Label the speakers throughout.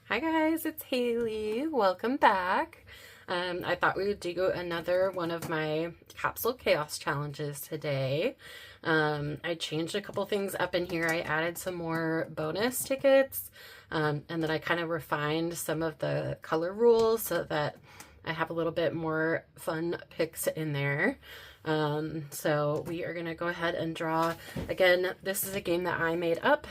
Speaker 1: Hi guys, it's Haley. Welcome back. I thought we would do another one of my capsule chaos challenges today. I changed a couple things up in here. I added some more bonus tickets, and then I kind of refined some of the color rules so that I have a little bit more fun picks in there. So we are going to go ahead and draw. Again, this is a game that I made up.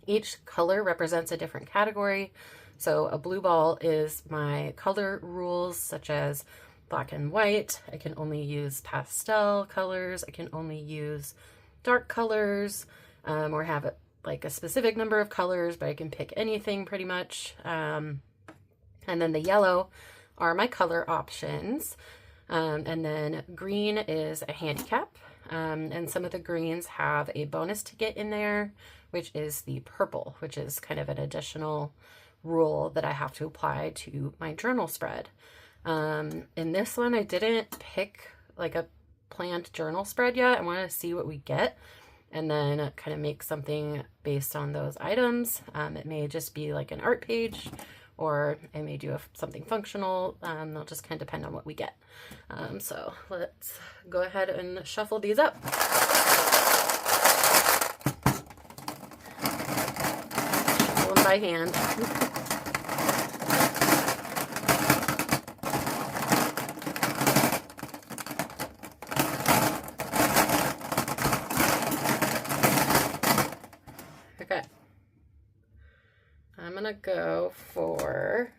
Speaker 1: Each color represents a different category. So a blue ball is my color rules, such as black and white. I can only use pastel colors. I can only use dark colors, or have like a specific number of colors, but I can pick anything pretty much. And then the yellow are my color options. And then green is a handicap. And some of the greens have a bonus ticket in there, which is the purple, which is kind of an additional rule that I have to apply to my journal spread. In this one, I didn't pick like a planned journal spread yet. I want to see what we get and then kind of make something based on those items. It may just be like an art page, or I may do something functional. It'll just kind of depend on what we get. So let's go ahead and shuffle these up. Shuffle them by hand. Okay. I'm gonna go for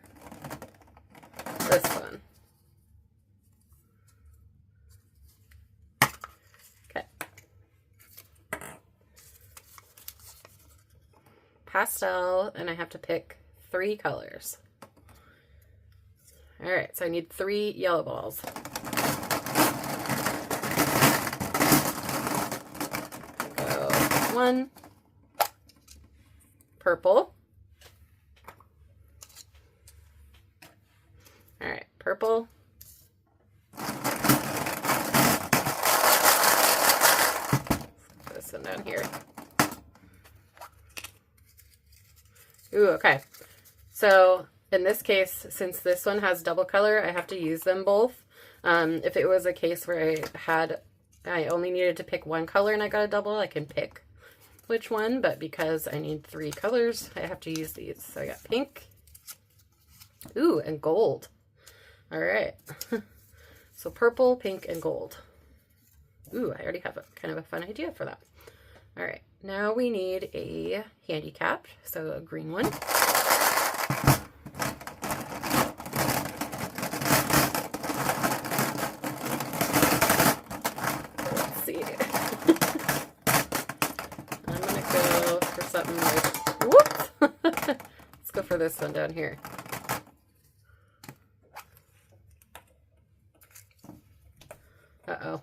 Speaker 1: this one. Okay. Pastel, and I have to pick 3 colors. All right, so I need 3 yellow balls. Go 1, purple. All right, purple. Put this one down here. Ooh, okay. So in this case, since this one has double color, I have to use them both. If it was a case where I only needed to pick one color and I got a double, I can pick which one, but because I need 3 colors, I have to use these. So I got pink. Ooh, and gold. All right. So purple, pink, and gold. Ooh, I already have kind of a fun idea for that. All right, now we need a handicap, so a green one. Let's see. I'm gonna go for something like, whoops. Let's go for this one down here. Uh-oh.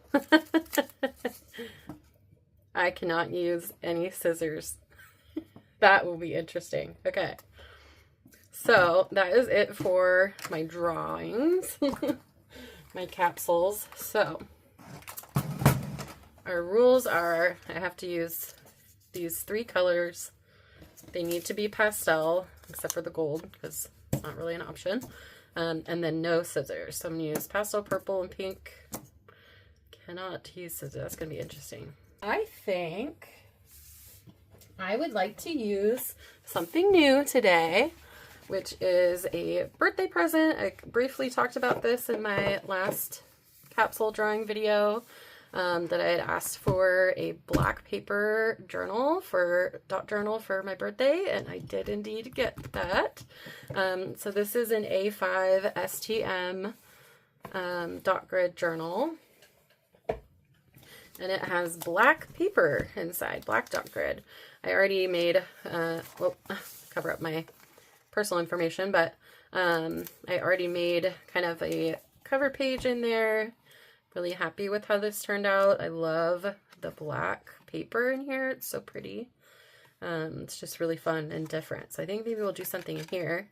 Speaker 1: I cannot use any scissors. That will be interesting. Okay. So that is it for my drawings, my capsules. So our rules are I have to use these 3 colors. They need to be pastel, except for the gold, because it's not really an option. And then no scissors. So I'm going to use pastel, purple, and pink. Cannot use scissors. That's going to be interesting. I think I would like to use something new today, which is a birthday present. I briefly talked about this in my last capsule drawing video, that I had asked for a black paper journal dot journal for my birthday, and I did indeed get that. So this is an A5 STM dot grid journal. And it has black paper inside, black dot grid. I already made, cover up my personal information, but I already made kind of a cover page in there. Really happy with how this turned out. I love the black paper in here. It's so pretty. It's just really fun and different. So I think maybe we'll do something in here,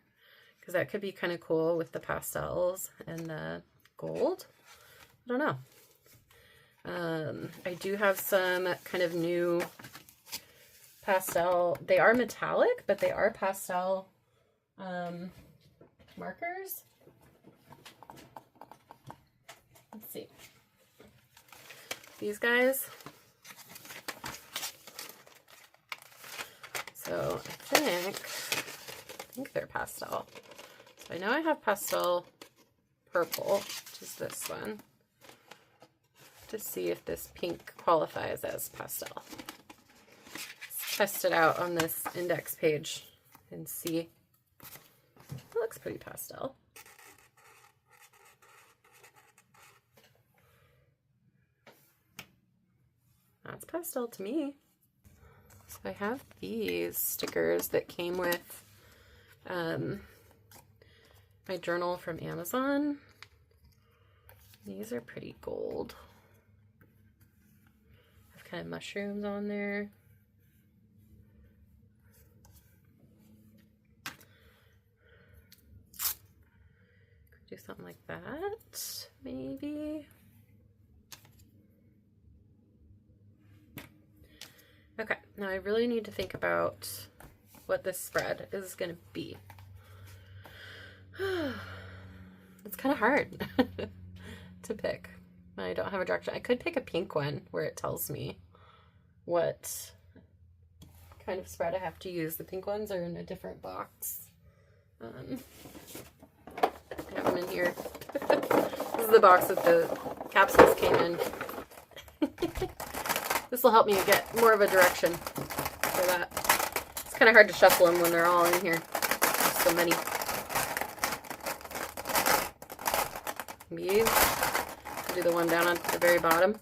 Speaker 1: because that could be kind of cool with the pastels and the gold. I don't know. I do have some kind of new pastel. They are metallic, but they are pastel markers. Let's see. These guys. So I think they're pastel. So I know I have pastel purple, which is this one, to see if this pink qualifies as pastel. Let's test it out on this index page and see. It looks pretty pastel. That's pastel to me. So I have these stickers that came with my journal from Amazon. These are pretty gold. Have kind of mushrooms on there. Could do something like that, maybe. Okay, now I really need to think about what this spread is going to be. It's kind of hard to pick. I don't have a direction. I could pick a pink one where it tells me what kind of spread I have to use. The pink ones are in a different box. I have them in here. This is the box that the capsules came in. This will help me get more of a direction for that. It's kind of hard to shuffle them when they're all in here. There's so many. These. Do the one down at the very bottom.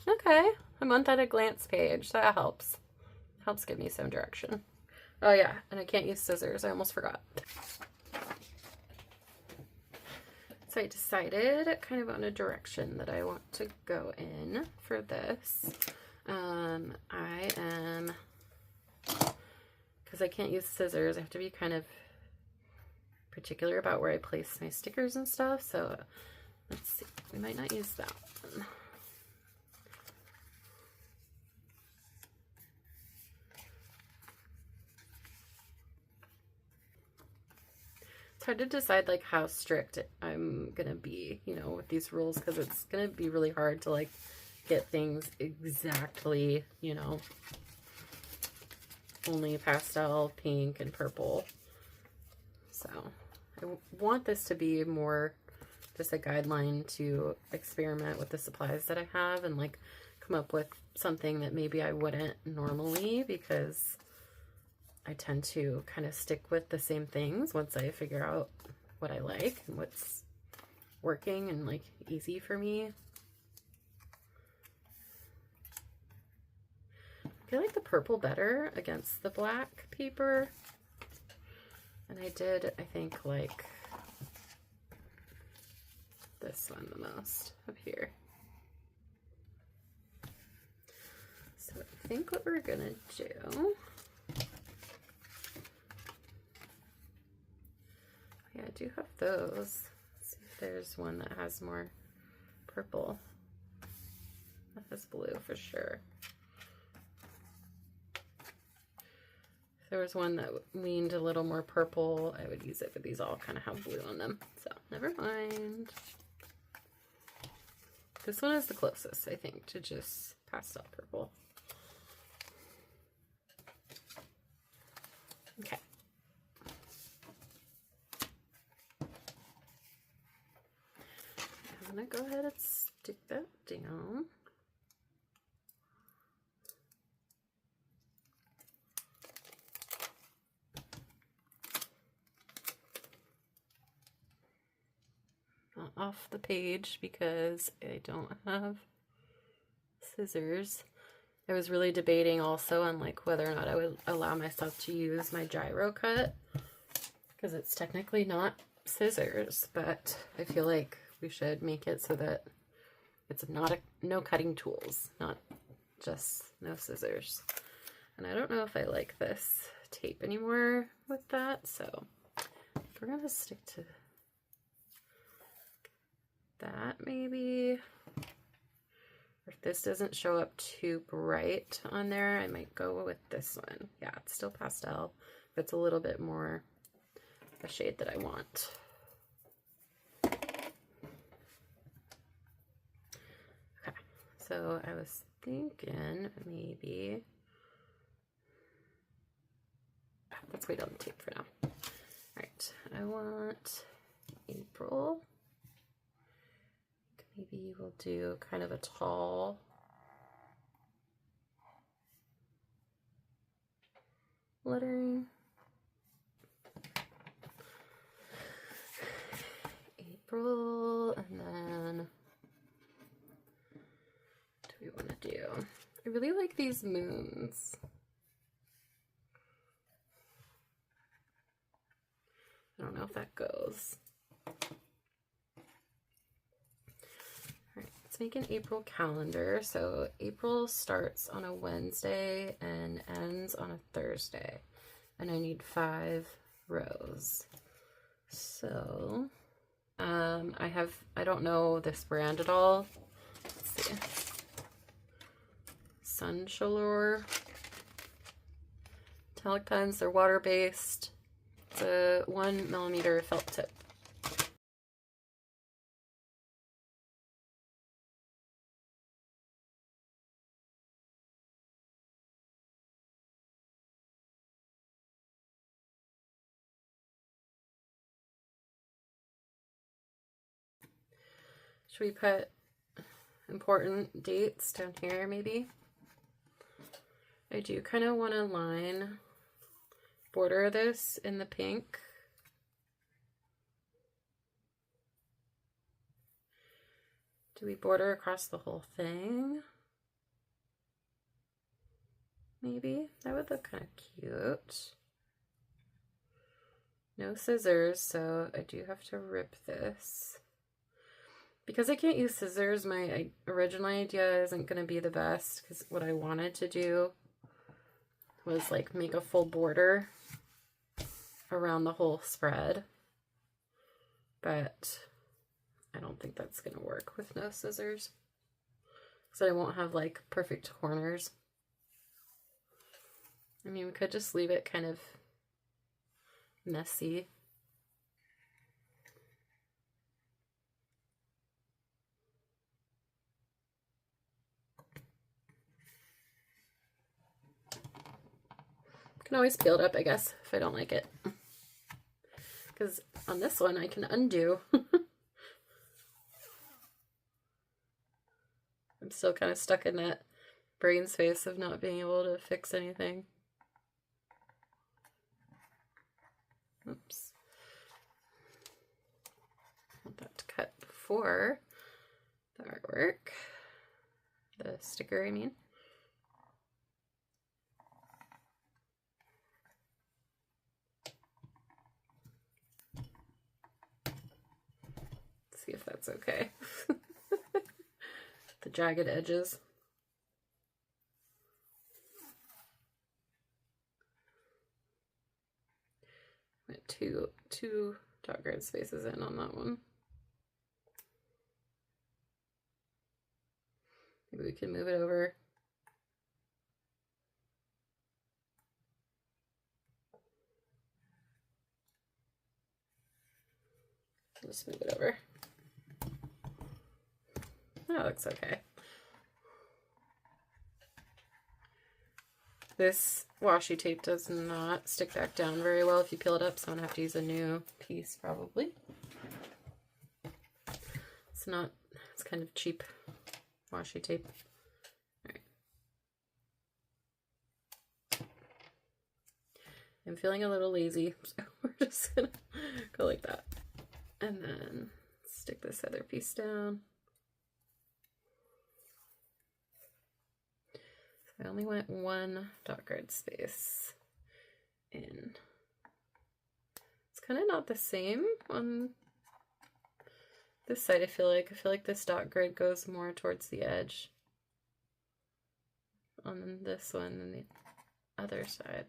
Speaker 1: Okay, a month at a glance page. That helps. Helps give me some direction. Oh yeah, and I can't use scissors. I almost forgot. So I decided kind of on a direction that I want to go in for this. Because I can't use scissors, I have to be kind of particular about where I place my stickers and stuff. So let's see, we might not use that one. It's hard to decide like how strict I'm gonna be, you know, with these rules, because it's gonna be really hard to like get things exactly, you know, only pastel, pink, and purple. So I want this to be more just a guideline to experiment with the supplies that I have and like come up with something that maybe I wouldn't normally, because I tend to kind of stick with the same things once I figure out what I like and what's working and like easy for me. I feel like the purple better against the black paper. And I did, I think, like this one the most up here. So I think what we're gonna do, yeah, I do have those. Let's see if there's one that has more purple. That has blue for sure. If there was one that leaned a little more purple, I would use it, but these all kind of have blue on them. So never mind. This one is the closest, I think, to just pastel purple. Okay. I'm gonna go ahead and stick that down. Not off the page because I don't have scissors. I was really debating also on like whether or not I would allow myself to use my gyro cut, because it's technically not scissors, but I feel like we should make it so that it's not no cutting tools, not just no scissors. And I don't know if I like this tape anymore with that, so we're gonna stick to that maybe. If this doesn't show up too bright on there, I might go with this one. Yeah, it's still pastel, but it's a little bit more a shade that I want. Okay, so I was thinking maybe, let's wait on the tape for now. All right, I want April. Maybe we'll do kind of a tall lettering. April, and then what do we want to do? I really like these moons. I don't know if that goes. Make an April calendar. So April starts on a Wednesday and ends on a Thursday, and I need 5 rows. So I don't know this brand at all. Let's see. Sunshalore metallic pens. They're water-based. It's a 1mm felt tip. Should we put important dates down here maybe? I do kind of want to border this in the pink. Do we border across the whole thing? Maybe? That would look kind of cute. No scissors, so I do have to rip this. Because I can't use scissors, my original idea isn't going to be the best, because what I wanted to do was like make a full border around the whole spread. But I don't think that's going to work with no scissors, because I won't have like perfect corners. I mean, we could just leave it kind of messy. Can always peel it up, I guess, if I don't like it. Because on this one, I can undo. I'm still kind of stuck in that brain space of not being able to fix anything. Oops. I want that to cut before the artwork. The sticker, I mean. See if that's okay. The jagged edges. Went two dot grid spaces in on that one. Maybe we can move it over. Just move it over. That looks okay. This washi tape does not stick back down very well if you peel it up, so I'm gonna have to use a new piece probably. It's kind of cheap washi tape. All right. I'm feeling a little lazy, so we're just gonna go like that. And then stick this other piece down. I only went 1 dot grid space in. It's kind of not the same on this side. I feel like this dot grid goes more towards the edge on this one than the other side.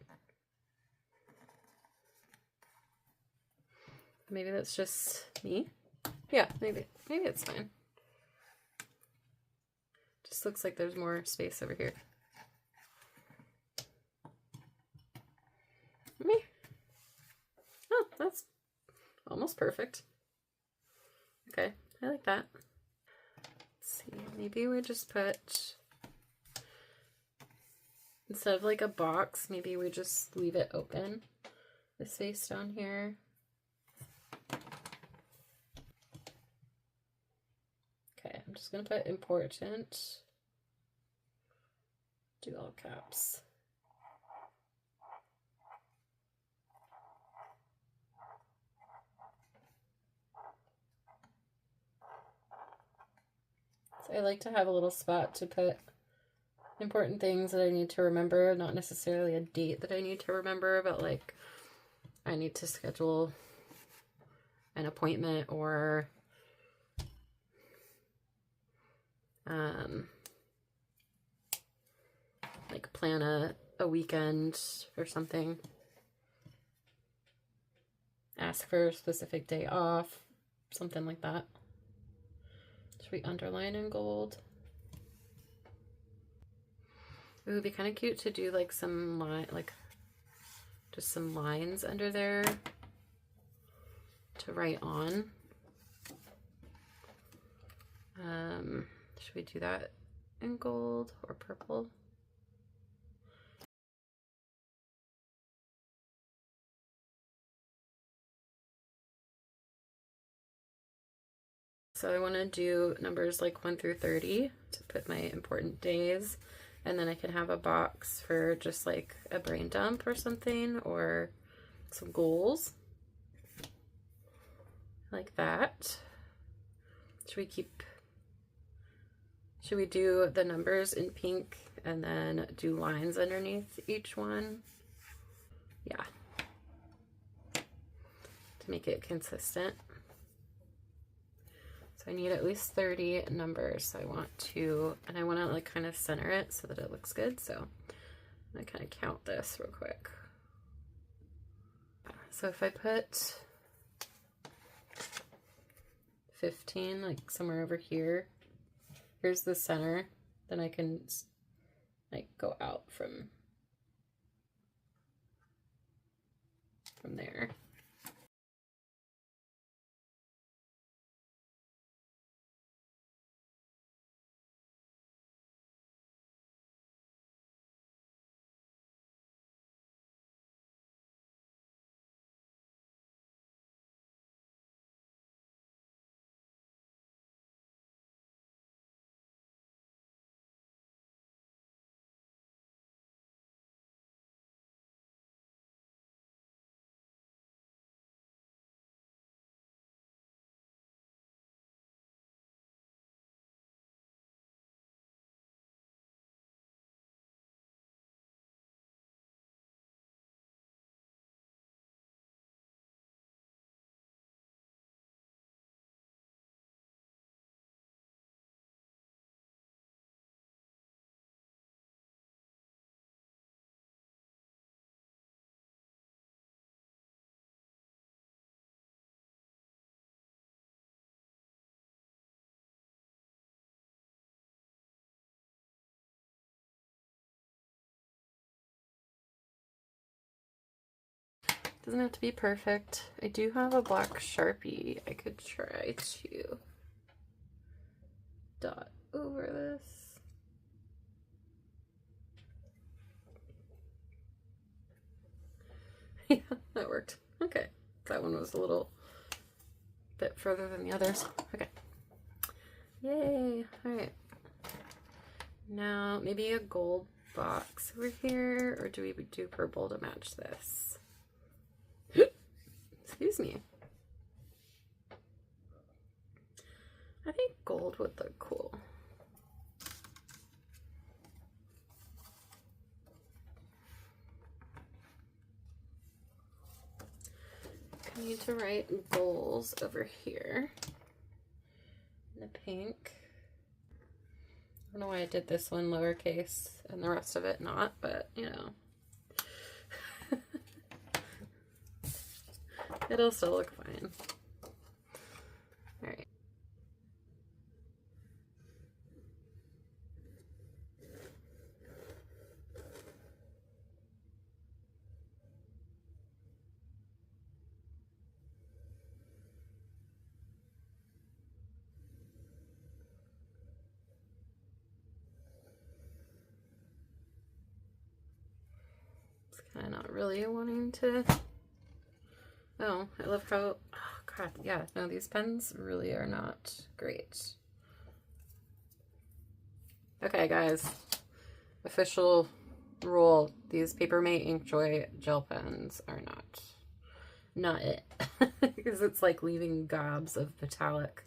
Speaker 1: Maybe that's just me. Yeah, maybe it's fine. Just looks like there's more space over here. Me. Oh, that's almost perfect. Okay, I like that. Let's see, maybe we just put, instead of like a box, maybe we just leave it open, the space down here. Okay, I'm just gonna put important, do all caps. So I like to have a little spot to put important things that I need to remember, not necessarily a date that I need to remember, but like I need to schedule an appointment or like plan a weekend or something. Ask for a specific day off, something like that. Should we underline in gold? It would be kind of cute to do like some line, like just some lines under there to write on. Should we do that in gold or purple? So I want to do numbers like 1 through 30 to put my important days, and then I can have a box for just like a brain dump or something, or some goals like that. Should we do the numbers in pink and then do lines underneath each one? Yeah, to make it consistent. So I need at least 30 numbers. So I want to like kind of center it so that it looks good. So I'm gonna kind of count this real quick. So if I put 15, like somewhere over here, here's the center, then I can like go out from there. Doesn't have to be perfect. I do have a black Sharpie. I could try to dot over this. Yeah, that worked. Okay. That one was a little bit further than the others. Okay. Yay. All right. Now, maybe a gold box over here, or do we do purple to match this? Excuse me. I think gold would look cool. I need to write goals over here in the pink. I don't know why I did this one lowercase and the rest of it not, but you know. It'll still look fine. All right. It's kind of not really wanting to. Oh, I love how, oh God, yeah, no, these pens really are not great. Okay, guys, official rule, these Papermate Inkjoy gel pens are not it. Because it's like leaving gobs of metallic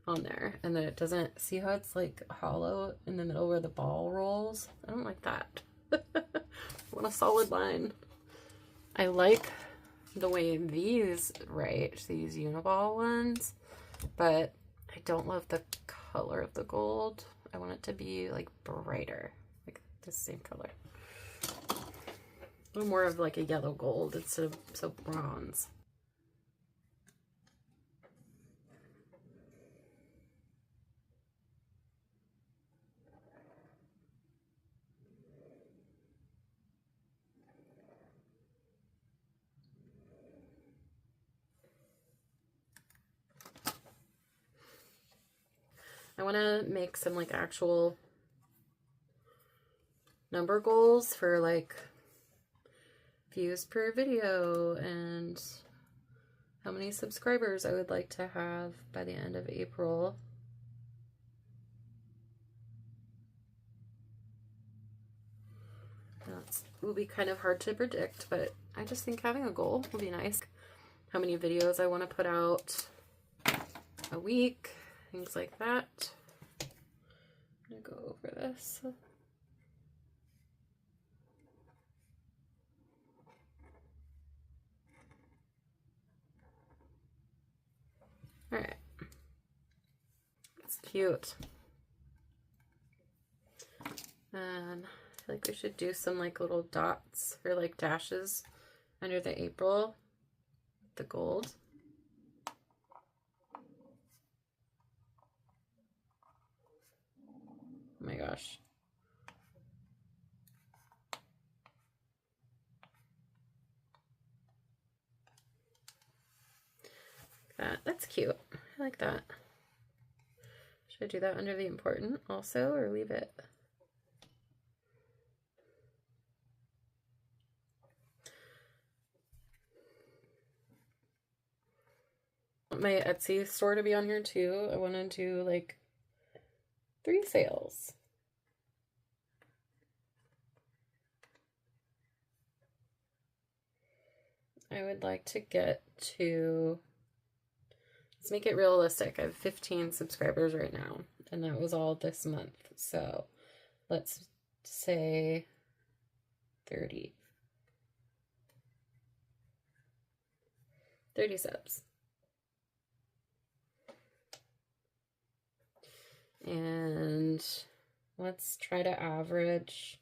Speaker 1: on there, and then it doesn't, see how it's like hollow in the middle where the ball rolls? I don't like that. I want a solid line. I like the way these write, these Uniball ones, but I don't love the color of the gold. I want it to be like brighter, like the same color. A little more of like a yellow gold instead of so bronze. I want to make some like actual number goals for like views per video and how many subscribers I would like to have by the end of April. That will be kind of hard to predict, but I just think having a goal will be nice. How many videos I want to put out a week, things like that. I'm gonna go over this. All right, it's cute. And I feel like we should do some like little dots or like dashes under the April, the gold. Oh my gosh. That's cute. I like that. Should I do that under the important also, or leave it? I want my Etsy store to be on here too. I want to do like 3 sales. I would like to get to, let's make it realistic. I have 15 subscribers right now, and that was all this month. So let's say 30. 30 subs. And let's try to average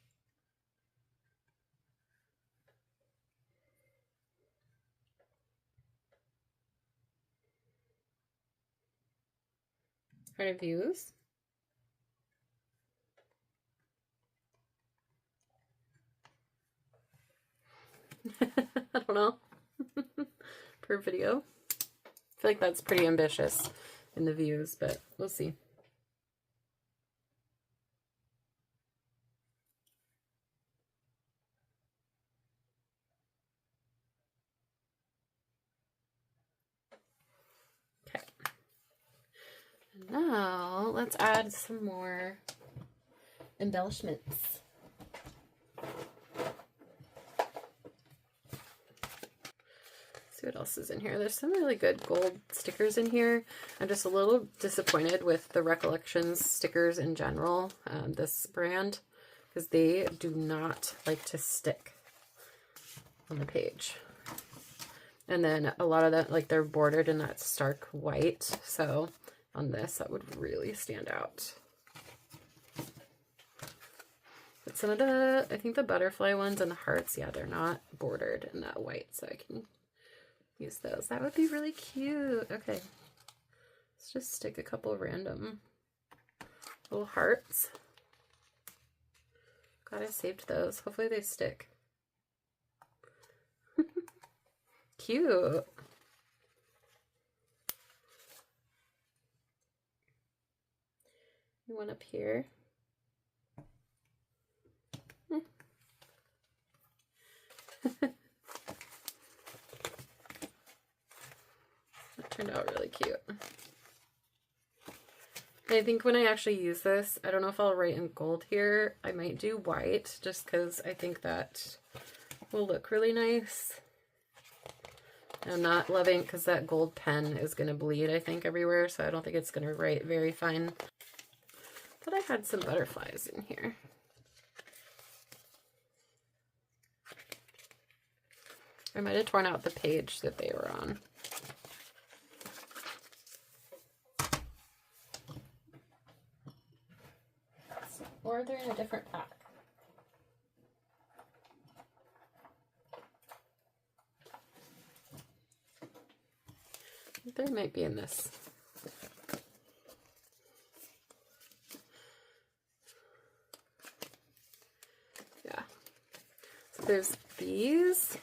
Speaker 1: views. I don't know. Per video. I feel like that's pretty ambitious in the views, but we'll see. Okay. Now let's add some more embellishments. See what else is in here. There's some really good gold stickers in here. I'm just a little disappointed with the Recollections stickers in general, this brand, because they do not like to stick on the page. And then a lot of that, like, they're bordered in that stark white, so on this that would really stand out. But some of the, I think the butterfly ones and the hearts, yeah, they're not bordered in that white, so I can use those. That would be really cute. Okay, let's just stick a couple random little hearts. Glad I saved those. Hopefully they stick. Cute. One up here. That turned out really cute. I think when I actually use this, I don't know if I'll write in gold here. I might do white just because I think that will look really nice. I'm not loving because that gold pen is going to bleed, I think, everywhere, so I don't think it's going to write very fine. But I had some butterflies in here. I might have torn out the page that they were on. Or they're in a different pack. They might be in this. Yeah. So there's these.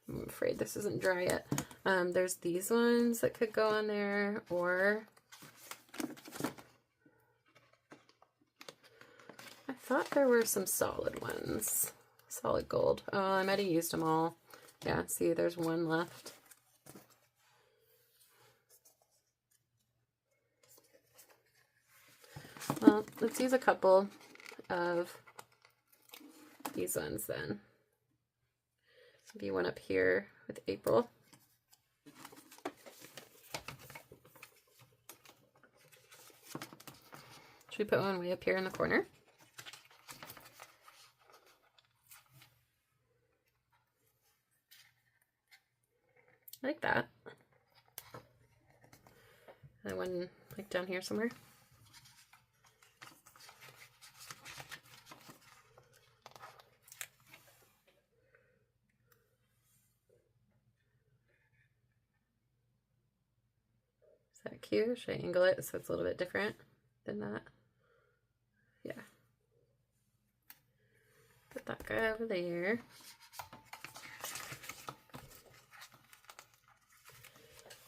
Speaker 1: I'm afraid this isn't dry yet. There's these ones that could go on there, or I thought there were some solid ones. Solid gold. Oh, I might have used them all. Yeah, see, there's one left. Well, let's use a couple of these ones then. Maybe one up here with April. Should we put one way up here in the corner? Like that. And one like down here somewhere. Is that cute? Should I angle it so it's a little bit different than that? Yeah. Put that guy over there.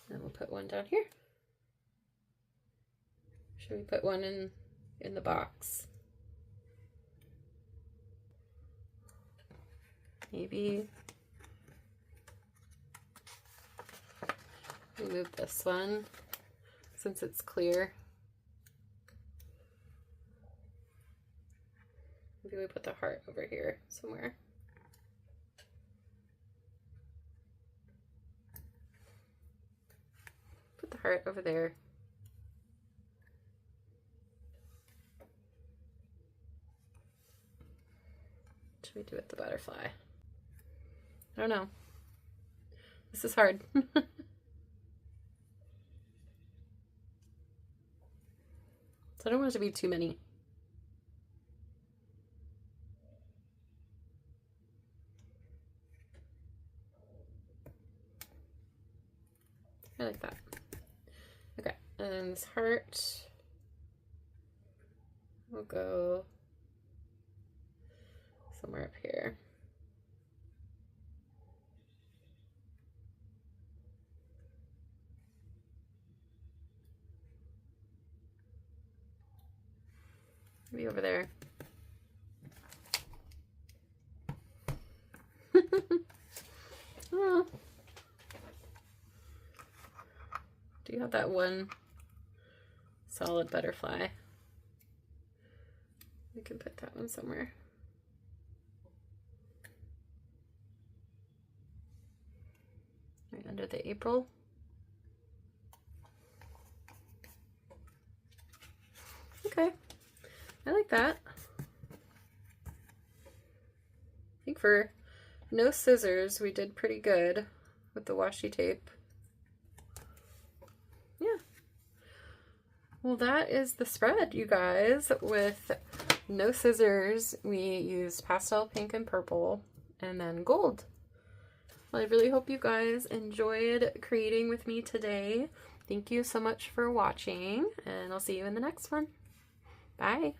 Speaker 1: And we'll put one down here. Should we put one in the box? Maybe remove this one since it's clear. Maybe we put the heart over here somewhere. Put the heart over there. What should we do with the butterfly? I don't know. This is hard. So I don't want it to be too many. I like that. Okay, and this heart will go somewhere up here. Maybe over there. Oh. Do you have that one solid butterfly? We can put that one somewhere. Right under the April. Okay, I like that. I think for no scissors, we did pretty good with the washi tape. Yeah. Well, that is the spread, you guys. With no scissors, we used pastel pink and purple and then gold. Well, I really hope you guys enjoyed creating with me today. Thank you so much for watching, and I'll see you in the next one. Bye.